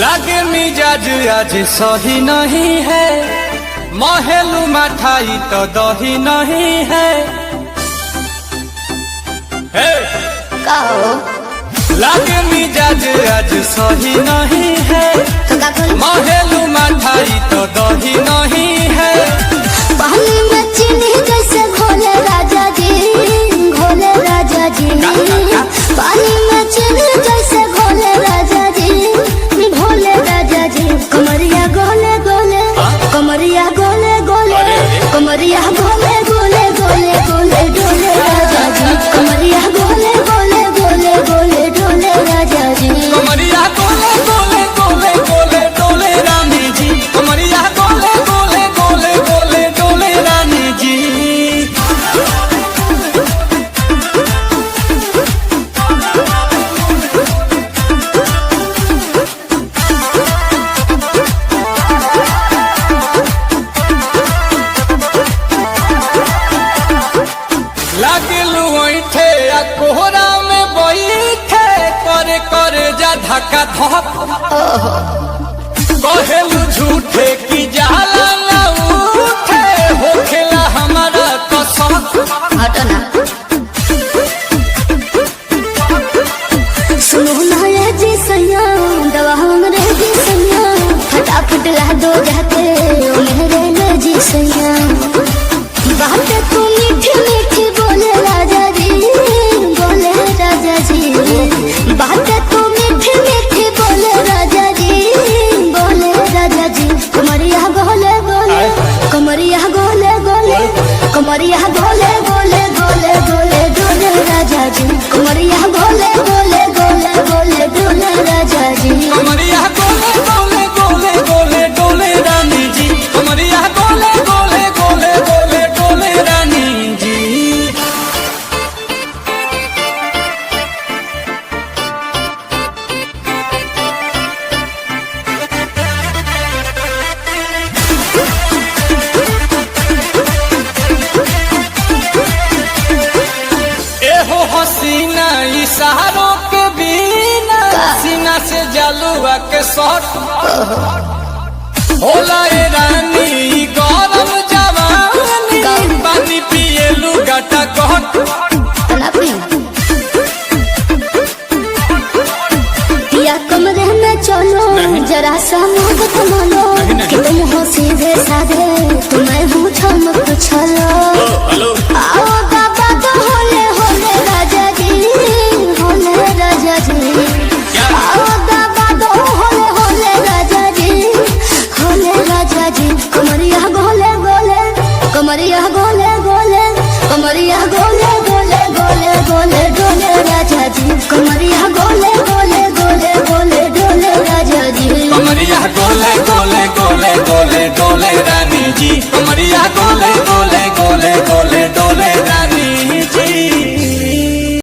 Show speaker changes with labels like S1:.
S1: लागे मिजाज आज सही नहीं है, महलू मठाई तो दही नहीं है। लागे मिजाज आज सही नहीं है, महलू मठाई तो दही नहीं है।
S2: पानी में चीनी जैसे घोले राजा जी, घोले राजा जी। पानी में चीनी जैसे घोले राजा जी, भोले राजा जी। कमरिया गोले गोले, कमरिया गोले गोले, कमरिया गोले गोले गोले गोले डोले राजा जी। कमरिया गोले गोले गोले गोले डोले राजा जी।
S1: कमरिया गोले गोले गोले गोले डोले रानी जी। कमरिया गोले गोले गोले गोले डोले रानी जी। लागलू ऐठे आ कोहरा में बैठे, करे करे जा धक्का धक। कहेलू झूठे की जाला ना उठे, होखेला हमारा कसक।
S2: हटो ना। सुनो ना ये जी सैया, दवा हमरे जी सैया। फटाफट ला दो जाके ओ मेरे ले जी सैया। बात तू मीठी मीठी बोले राजा जी, बोले राजा जी। बात तू मीठी मीठी बोले राजा जी, बोले राजा जी। कमरिया गोले गोले, कमरिया गोले गोले, कमरिया गोले गोले गोले गोले डोले राजा जी। कमरिया गोले गोले गोले गोले डोले राजा जी।
S1: कमरिया गोले गोले गोले गोले डोले रानी जी। कमरिया गोले गोले गोले गोले डोले रानी जी। एहो हसीना इशारों के बिना, सीना से जलुआ के शॉट होला ए रानी गरम जवानी। पानी पिए लुगाटा कहट।
S2: या कमरे में चलो जरा सा मोहब्बत मानो, कि तुम हो सीधे साधे तुम्हें हूँ चमक छलो। आओ बाबा तो होले होले राजा जी, होले राजा जी। आओ बाबा तो होले होले राजा जी, होले राजा जी। कमरिया गोले गोले, कमरिया गोले गोले, कमरिया गोले गोले गोले गोले डोले राजा जी। कमरिया